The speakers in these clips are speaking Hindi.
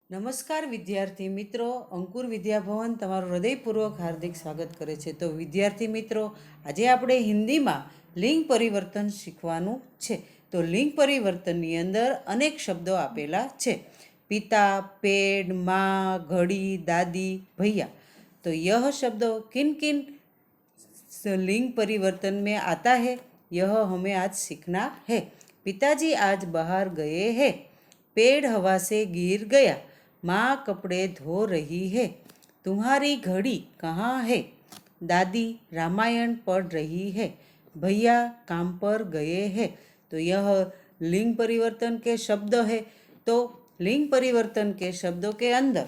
નમસ્કાર વિદ્યાર્થી મિત્રો, અંકુર વિદ્યાભવન તમારું હૃદયપૂર્વક હાર્દિક સ્વાગત કરે છે. તો વિદ્યાર્થી મિત્રો, આજે આપણે હિન્દીમાં લિંગ પરિવર્તન શીખવાનું છે. તો લિંગ પરિવર્તનની અંદર અનેક શબ્દો આપેલા છે. પિતા, પેડ, माँ, घड़ी, दादी, भैया. तो यह शब्दों किन किन लिंग परिवर्तन में आता है, यह हमें आज सीखना है. पिताजी आज बाहर गए हैं. पेड़ हवा से गिर गया. माँ कपड़े धो रही है. तुम्हारी घड़ी कहाँ है? दादी रामायण पढ़ रही है. भैया काम पर गए हैं. तो यह लिंग परिवर्तन के शब्द है. तो लिंग परिवर्तन के शब्दों के अंदर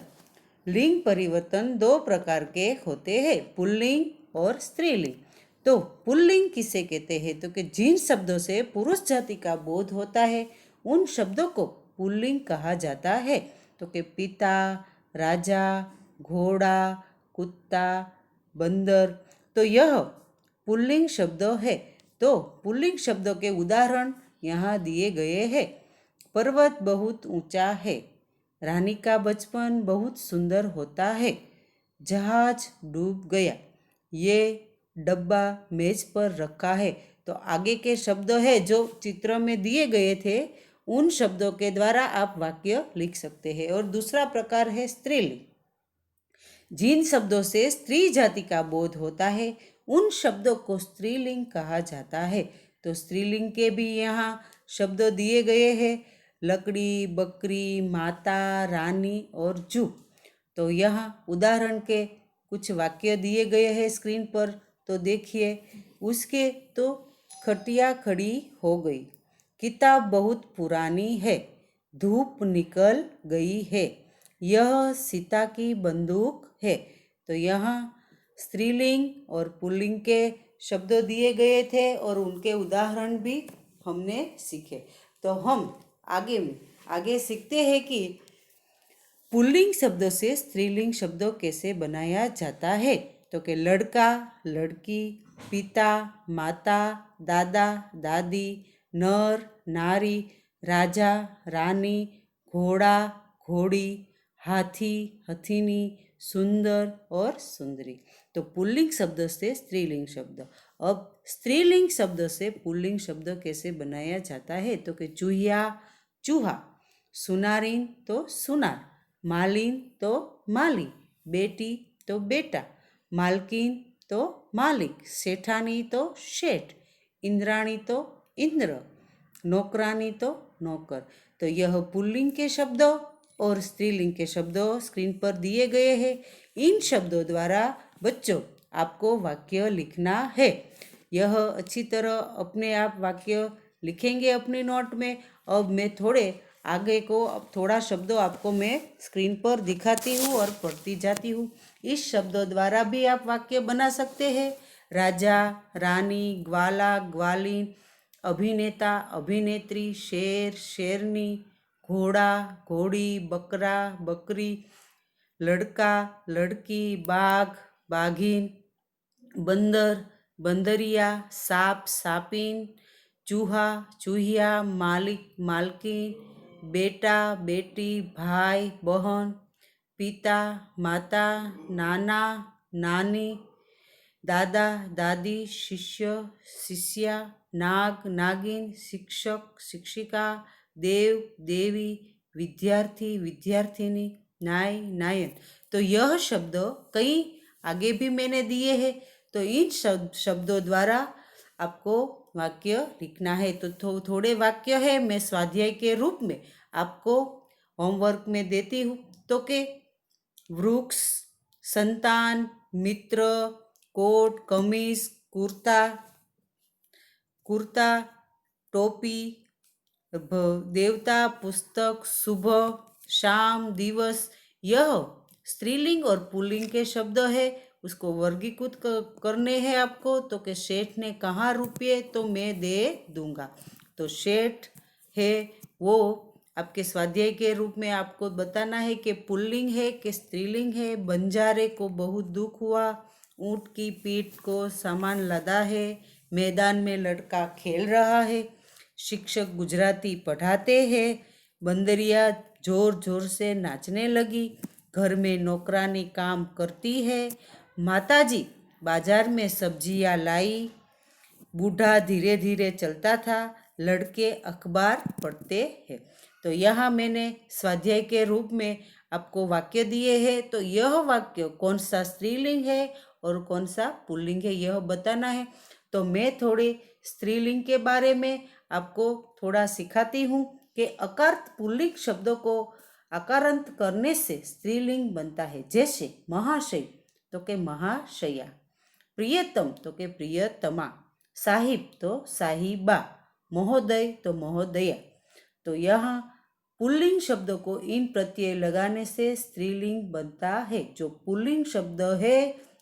लिंग परिवर्तन दो प्रकार के होते हैं, पुल्लिंग और स्त्रीलिंग. तो पुल्लिंग किसे कहते हैं? तो कि जिन शब्दों से पुरुष जाति का बोध होता है उन शब्दों को पुल्लिंग कहा जाता है. तो कि पिता, राजा, घोड़ा, कुत्ता, बंदर. तो यह पुल्लिंग शब्दों है. तो पुल्लिंग शब्दों के उदाहरण यहाँ दिए गए हैं. पर्वत बहुत ऊंचा है. रानी का बचपन बहुत सुंदर होता है. जहाज डूब गया. ये डब्बा मेज पर रखा है. तो आगे के शब्द है जो चित्र में दिए गए थे, उन शब्दों के द्वारा आप वाक्य लिख सकते हैं. और दूसरा प्रकार है स्त्रीलिंग. जिन शब्दों से स्त्री जाति का बोध होता है उन शब्दों को स्त्रीलिंग कहा जाता है. तो स्त्रीलिंग के भी यहाँ शब्द दिए गए हैं, लकड़ी, बकरी, माता, रानी और जू. तो यहाँ उदाहरण के कुछ वाक्य दिए गए हैं स्क्रीन पर. तो देखिए, उसके तो खटिया खड़ी हो गई. किताब बहुत पुरानी है. धूप निकल गई है. यह सीता की बंदूक है. तो यहाँ स्त्रीलिंग और पुल्लिंग के शब्द दिए गए थे और उनके उदाहरण भी हमने सीखे. तो हम आगे सीखते हैं कि पुल्लिंग शब्दों से स्त्रीलिंग शब्दों कैसे बनाया जाता है. तो कि लड़का, लड़की, पिता, माता, दादा, दादी, नर, नारी, राजा, रानी, घोड़ा, घोड़ी, हाथी, हथीनी, सुंदर और सुंदरी. तो पुल्लिंग शब्द से स्त्रीलिंग शब्द. अब स्त्रीलिंग शब्द से पुल्लिंग शब्द कैसे बनाया जाता है? तो कि चूहिया, चूहा, सुनारीन तो सुनार, मालिन तो माली, बेटी तो बेटा, मालकिन तो मालिक, सेठानी तो शेठ, इंद्राणी तो इंद्र, नौकरानी तो नौकर. तो यह पुल्लिंग के शब्दों और स्त्रीलिंग के शब्दों स्क्रीन पर दिए गए हैं. इन शब्दों द्वारा बच्चों आपको वाक्य लिखना है. यह अच्छी तरह अपने आप वाक्य लिखेंगे अपनी नोट में. अब मैं थोड़े आगे को थोड़ा शब्दों आपको मैं स्क्रीन पर दिखाती हूँ और पढ़ती जाती हूँ. इस शब्दों द्वारा भी आप वाक्य बना सकते हैं. राजा, रानी, ग्वाला, ग्वालिन, अभिनेता, अभिनेत्री, शेर, शेरनी, घोड़ा, घोड़ी, बकरा, बकरी, लड़का, लड़की, बाघ, बाघिन, बंदर, बंदरिया, सांप, सापिन, चूहा, चूहिया, मालिक, मालकिन, बेटा, बेटी, भाई, बहन, पिता, माता, नाना, नानी, दादा, दादी, शिष्य, शिष्या, नाग, नागिन, शिक्षक, शिक्षिका, देव, देवी, विद्यार्थी, विद्यार्थिनी, नाय, नायन. तो यह शब्द कई आगे भी मैंने दिए हैं. तो इन शब्दों द्वारा आपको वाक्य लिखना है. तो थोड़े वाक्य है मैं स्वाध्याय के रूप में आपको होमवर्क में देती हूँ. तो के वृक्ष, संतान, मित्र, कोट, कमीज, कुर्ता, कुर्ता, टोपी, देवता, पुस्तक, सुबह, शाम, दिवस. यह स्त्रीलिंग और पुल्लिंग के शब्द है. उसको वर्गीकृत करने हैं आपको. तो कि शेठ ने कहा रुपये, तो मैं दे दूंगा. तो शेठ है वो आपके स्वाध्याय के रूप में आपको बताना है कि पुल्लिंग है कि स्त्रीलिंग है. बंजारे को बहुत दुख हुआ. ऊँट की पीठ को सामान लदा है. मैदान में लड़का खेल रहा है. शिक्षक गुजराती पढ़ाते हैं. बंदरिया जोर जोर से नाचने लगी। घर में नौकरानी काम करती है। माताजी बाजार में सब्जियां लाई। बूढ़ा धीरे धीरे चलता था। लड़के अखबार पढ़ते हैं। तो यहाँ मैंने स्वाध्याय के रूप में आपको वाक्य दिए हैं। तो यह वाक्य कौन सा स्त्रीलिंग है और कौन सा पुल्लिंग है यह बताना है। तो मैं थोड़े स्त्रीलिंग के बारे में आपको थोड़ा सिखाती हूँ कि अकार्त पुल्लिंग शब्दों को अकारांत करने से स्त्रीलिंग बनता है। जैसे महाशय तो के महाशया, प्रियतम तो के प्रियतमा, साहिब तो साहिबा, महोदय तो महोदया। तो यहाँ पुल्लिंग शब्दों को इन प्रत्यय लगाने से स्त्रीलिंग बनता है। जो पुल्लिंग शब्द है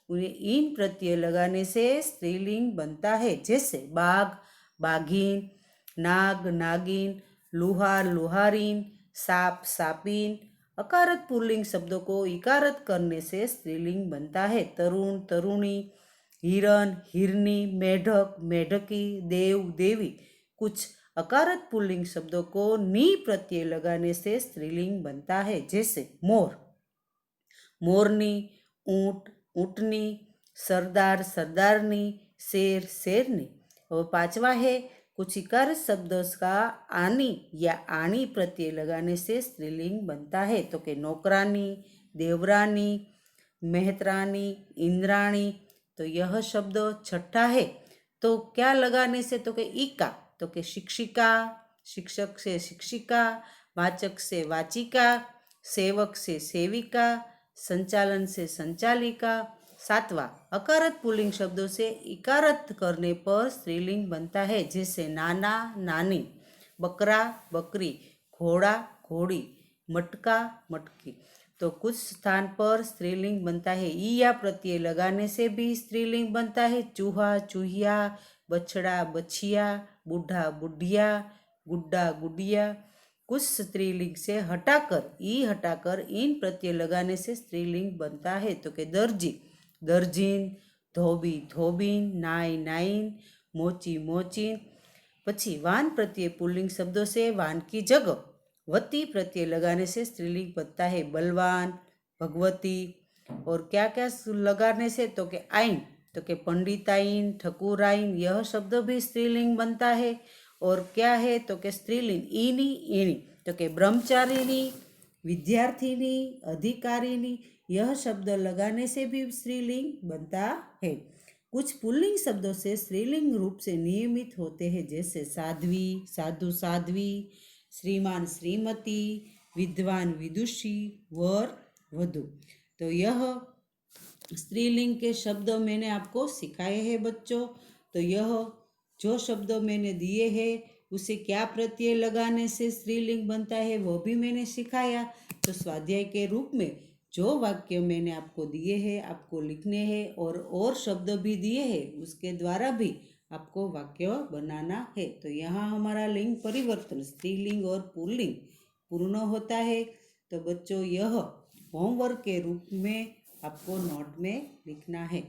उन्हें इन प्रत्यय लगाने से स्त्रीलिंग बनता है। जैसे बाघ बाघीन, नाग नागिन, लुहार लुहारीन, साप सापिन। अकारत पुल्लिंग शब्दों को इकारत करने से स्त्रीलिंग बनता है। तरुण तरुणी, हिरण हिरनी, मेढक मेढकी, देव देवी। कुछ अकारत पुल्लिंग शब्दों को नी प्रत्यय लगाने से स्त्रीलिंग बनता है। जैसे मोर मोरनी, ऊंट ऊंटनी, सरदार सरदारनी, शेर शेरनी। और पांचवा है कुछ इकार शब्दों का आनी या आणी प्रत्यय लगाने से स्त्रीलिंग बनता है। तो के नौकरानी, देवरानी, मेहतरानी, इंद्राणी। तो यह शब्द छठा है। तो क्या लगाने से तो के इका, तो के शिक्षिका, शिक्षक से शिक्षिका, वाचक से वाचिका, सेवक से सेविका, संचालन से संचालिका। सातवां अकारत पुल्लिंग शब्दों से इकारत करने पर स्त्रीलिंग बनता है। जैसे नाना नानी, बकरा बकरी, घोड़ा घोड़ी, मटका मटकी। तो कुछ स्थान पर स्त्रीलिंग बनता है। ई या प्रत्यय लगाने से भी स्त्रीलिंग बनता है। चूहा चूहिया, बछड़ा बछिया, बूढ़ा बुढ़िया, गुड्डा गुडिया। कुछ स्त्रीलिंग से हटाकर इन प्रत्यय लगाने से स्त्रीलिंग बनता है। तो के दर्जी दर्जीन, धोबी धोबीन, नाई नाइन, मोची मोचीन। પછી વાન પ્રત્યે પુલ્લિંગ શબ્દોं से वान की जगह वती प्रत्यय लगाने से स्त्रीलिंग बनता है। बलवान भगवती। और क्या क्या लगाने से तो के आइन, तो के पंडिताइन ठकुराइन। यह शब्द भी स्त्रीलिंग बनता है। और क्या है तो के स्त्रीलिंग ईनी ईणी, तो के ब्रह्मचारिणी, विद्यार्थिनी, अधिकारिणी। यह शब्द लगाने से भी स्त्रीलिंग बनता है। कुछ पुल्लिंग शब्दों से स्त्रीलिंग रूप से नियमित होते हैं। जैसे साध्वी साधु साध्वी, श्रीमान श्रीमती, विद्वान विदुषी, वर वधु। तो यह स्त्रीलिंग के शब्द मैंने आपको सिखाए हैं बच्चों। तो यह जो शब्द मैंने दिए हैं उसे क्या प्रत्यय लगाने से स्त्रीलिंग बनता है वो भी मैंने सिखाया। तो स्वाध्याय के रूप में जो वाक्य मैंने आपको दिए हैं आपको लिखने हैं और शब्द भी दिए हैं उसके द्वारा भी आपको वाक्य बनाना है। तो यहाँ हमारा लिंग परिवर्तन स्त्रीलिंग और पुल्लिंग पूर्ण होता है। तो बच्चों यह होमवर्क के रूप में आपको नोट में लिखना है।